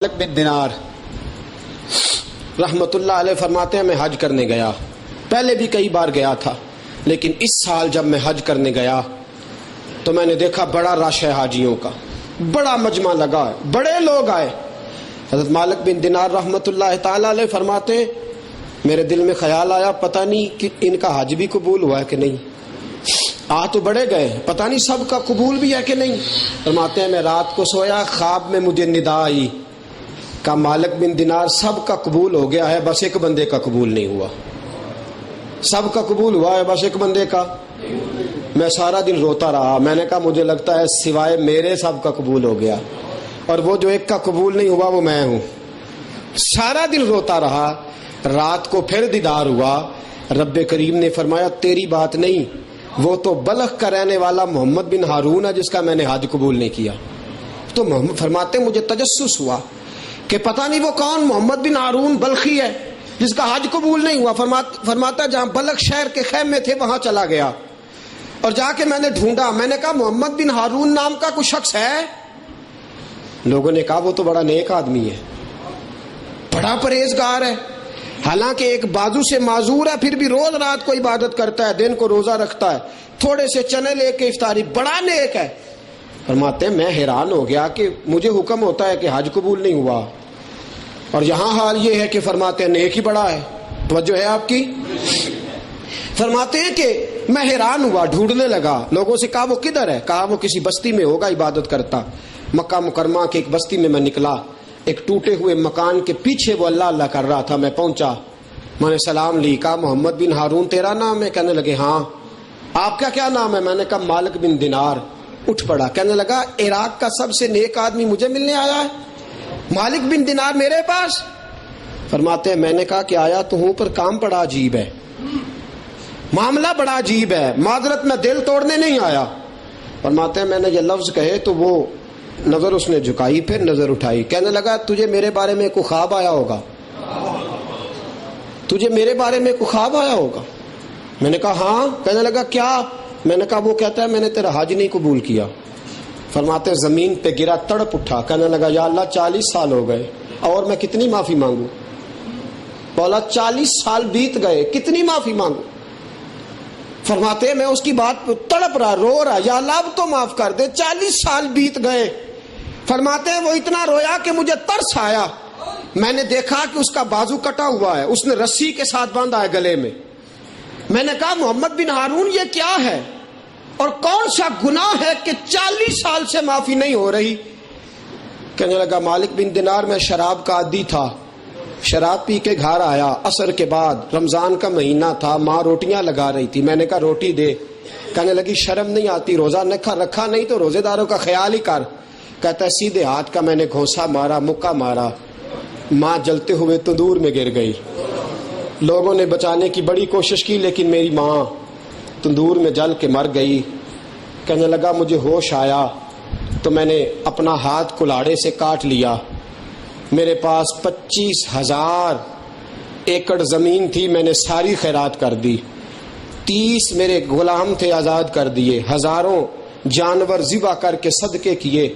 مالک بن دینار رحمت اللہ علیہ فرماتے ہیں میں حج کرنے گیا، پہلے بھی کئی بار گیا تھا، لیکن اس سال جب میں حج کرنے گیا تو میں نے دیکھا بڑا رش ہے حاجیوں کا، بڑا مجمع لگا ہے، بڑے لوگ آئے۔ حضرت مالک بن دینار رحمت اللہ تعالیٰ علیہ فرماتے ہیں میرے دل میں خیال آیا پتہ نہیں کہ ان کا حج بھی قبول ہوا ہے کہ نہیں، آ تو بڑے گئے، پتہ نہیں سب کا قبول بھی ہے کہ نہیں۔ فرماتے ہیں میں رات کو سویا، خواب میں مجھے ندا آئی کہ مالک بن دینار سب کا قبول ہو گیا ہے، بس ایک بندے کا قبول نہیں ہوا، سب کا قبول ہوا ہے بس ایک بندے کا۔ میں سارا دن روتا رہا، میں نے کہا مجھے لگتا ہے سوائے میرے سب کا قبول ہو گیا، اور وہ جو ایک کا قبول نہیں ہوا وہ میں ہوں۔ سارا دن روتا رہا، رات کو پھر دیدار ہوا، رب کریم نے فرمایا تیری بات نہیں، وہ تو بلخ کا رہنے والا محمد بن ہارون ہے جس کا میں نے حج قبول نہیں کیا۔ تو محمد فرماتے مجھے تجسس ہوا کہ پتہ نہیں وہ کون محمد بن ہارون بلخی ہے جس کا حج قبول نہیں ہوا۔ فرماتا جہاں بلخ شہر کے خیمے تھے وہاں چلا گیا اور جا کے میں نے ڈھونڈا، میں نے کہا محمد بن ہارون نام کا کوئی شخص ہے؟ لوگوں نے کہا وہ تو بڑا نیک آدمی ہے، بڑا پرہیزگار ہے، حالانکہ ایک بازو سے معذور ہے پھر بھی روز رات کو عبادت کرتا ہے، دن کو روزہ رکھتا ہے، تھوڑے سے چنے لے کے افطاری، بڑا نیک ہے۔ فرماتے ہیں میں حیران ہو گیا کہ مجھے حکم ہوتا ہے کہ حج قبول نہیں ہوا، اور یہاں حال یہ ہے کہ فرماتے ہیں نیک ہی بڑا ہے۔ توجہ ہے آپ کی؟ فرماتے ہیں کہ میں حیران ہوا، ڈھونڈنے لگا، لوگوں سے کہا وہ کدھر ہے؟ کہا وہ کسی بستی میں ہوگا عبادت کرتا۔ مکہ مکرمہ کے ایک بستی میں میں نکلا، ایک ٹوٹے ہوئے مکان کے پیچھے وہ اللہ اللہ کر رہا تھا، میں پہنچا، میں نے سلام لی، کہا محمد بن ہارون تیرا نام ہے؟ کہنے لگے ہاں۔ آپ کا کیا نام ہے؟ میں نے کہا مالک بن دینار۔ اٹھ پڑا، کہنے لگا عراق کا سب سے نیک آدمی مجھے ملنے آیا ہے، مالک بن دینار میرے پاس؟ فرماتے ہیں میں نے کہا کہ آیا تو ہوں پر کام بڑا عجیب ہے، معاملہ بڑا عجیب ہے، معذرت میں دل توڑنے نہیں آیا۔ فرماتے ہیں میں نے یہ لفظ کہے تو وہ نظر اس نے جھکائی، پھر نظر اٹھائی، کہنے لگا تجھے میرے بارے میں کوئی خواب آیا ہوگا، تجھے میرے بارے میں کوئی خواب آیا ہوگا؟ میں نے کہا ہاں۔ کہنے لگا کیا؟ میں نے کہا وہ کہتا ہے میں نے تیرا حج نہیں قبول کیا۔ فرماتے زمین پہ گرا، تڑپ اٹھا، کہنے لگا یا اللہ 40 سال ہو گئے اور میں کتنی معافی مانگوں؟ بولا 40 سال بیت گئے، کتنی معافی مانگوں؟ فرماتے میں اس کی بات پہ تڑپ رہا، رو رہا، یا اللہ اب تو معاف کر دے، 40 سال بیت گئے۔ فرماتے ہیں وہ اتنا رویا کہ مجھے ترس آیا، میں نے دیکھا کہ اس کا بازو کٹا ہوا ہے، اس نے رسی کے ساتھ باندھا ہے گلے میں۔ میں نے کہا محمد بن ہارون یہ کیا ہے اور کون سا گناہ ہے کہ 40 سال سے معافی نہیں ہو رہی؟ کہنے لگا مالک بن دینار میں شراب کا عادی تھا، شراب پی کے گھر آیا، عصر کے بعد رمضان کا مہینہ تھا، ماں روٹیاں لگا رہی تھی، میں نے کہا روٹی دے۔ کہنے لگی شرم نہیں آتی، روزہ رکھا نہیں تو روزے داروں کا خیال ہی کر۔ کہتا ہے سیدھے ہاتھ کا میں نے گھونسا مارا، مکہ مارا، ماں جلتے ہوئے تندور میں گر گئی۔ لوگوں نے بچانے کی بڑی کوشش کی لیکن میری ماں تندور میں جل کے مر گئی۔ کہنے لگا مجھے ہوش آیا تو میں نے اپنا ہاتھ کلاڑے سے کاٹ لیا، میرے پاس 25,000 ایکڑ زمین تھی، میں نے ساری خیرات کر دی، 30 میرے غلام تھے آزاد کر دیے، ہزاروں جانور ذبح کر کے صدقے کیے۔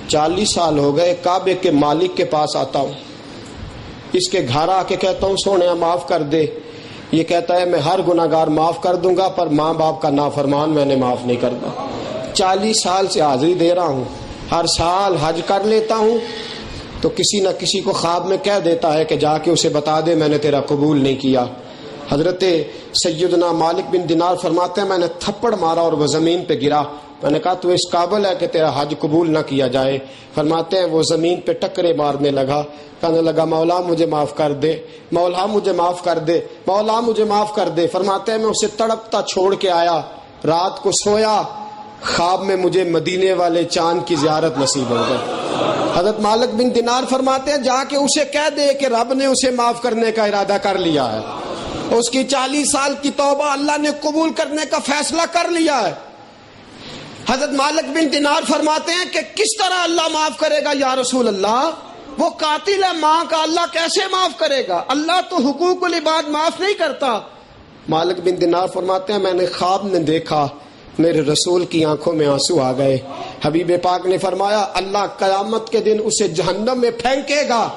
40 سال ہو گئے، کعبے کے مالک کے پاس آتا ہوں، اس کے گھر آ کے کہتا ہوں سونے معاف کر دے، یہ کہتا ہے میں ہر گناہگار معاف کر دوں گا پر ماں باپ کا نافرمان میں نے معاف نہیں کرتا۔ 40 سال سے حاضری دے رہا ہوں، ہر سال حج کر لیتا ہوں تو کسی نہ کسی کو خواب میں کہہ دیتا ہے کہ جا کے اسے بتا دے میں نے تیرا قبول نہیں کیا۔ حضرت سیدنا مالک بن دینار فرماتے ہیں میں نے تھپڑ مارا اور وہ زمین پہ گرا، میں نے کہا تو اس قابل ہے کہ تیرا حج قبول نہ کیا جائے؟ فرماتے ہیں وہ زمین پہ ٹکرے مارنے لگا، کہنے لگا مولا مجھے معاف کر دے، مولا مجھے معاف کر دے، مولا مجھے معاف کر دے۔ فرماتے ہیں میں اسے تڑپتا چھوڑ کے آیا، رات کو سویا، خواب میں مجھے مدینے والے چاند کی زیارت نصیب ہو گئی۔ حضرت مالک بن دینار فرماتے ہیں جا کے اسے کہہ دے کہ رب نے اسے معاف کرنے کا ارادہ کر لیا ہے، اس کی 40 سال کی توبہ اللہ نے قبول کرنے کا فیصلہ کر لیا ہے۔ حضرت مالک بن دینار فرماتے ہیں کہ کس طرح اللہ معاف کرے گا یا رسول اللہ؟ وہ قاتل ہے ماں کا، اللہ کیسے معاف کرے گا؟ اللہ تو حقوق العباد معاف نہیں کرتا۔ مالک بن دینار فرماتے ہیں میں نے خواب میں دیکھا میرے رسول کی آنکھوں میں آنسو آ گئے. حبیب پاک نے فرمایا اللہ قیامت کے دن اسے جہنم میں پھینکے گا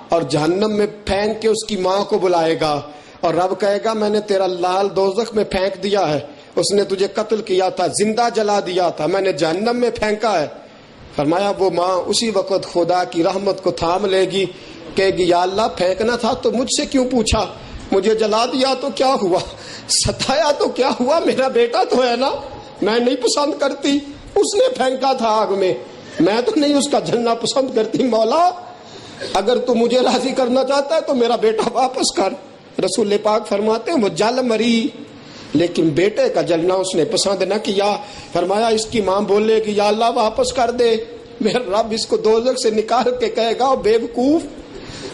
اور جہنم میں پھینک کے اس کی ماں کو بلائے گا اور رب کہے گا میں نے تیرا لال دوزخ میں پھینک دیا ہے, اس نے تجھے قتل کیا تھا, زندہ جلا دیا تھا, میں نے جہنم میں پھینکا ہے. فرمایا وہ ماں اسی وقت خدا کی رحمت کو تھام لے گی, کہے گی یا اللہ پھینکنا تھا تو مجھ سے کیوں پوچھا, مجھے جلا دیا تو کیا ہوا, ستایا تو کیا ہوا, میرا بیٹا تو ہے نا, میں نہیں پسند کرتی, اس نے پھینکا تھا آگ میں, میں تو نہیں اس کا جلنا پسند کرتی, مولا اگر تو مجھے راضی کرنا چاہتا ہے تو میرا بیٹا واپس کر. رسول پاک فرماتے ہیں وہ جل مری, لیکن بیٹے کا جلنا اس نے پسند نہ کیا. فرمایا اس کی ماں بولے گی یا اللہ واپس کر دے, میرا رب اس کو دوزخ سے نکال کے کہے گا بے وقوف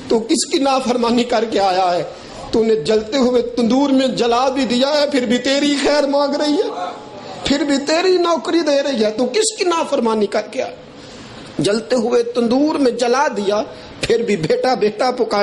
تو کس کی نافرمانی کر کے آیا ہے, تو نے جلتے ہوئے تندور میں جلا بھی دیا ہے, پھر بھی تیری خیر مانگ رہی ہے, پھر بھی تیری نوکری دے رہی ہے, تو کس کی نافرمانی کر کے آیا. جلتے ہوئے تندور میں جلا دیا, پھر بھی بیٹا بیٹا پکار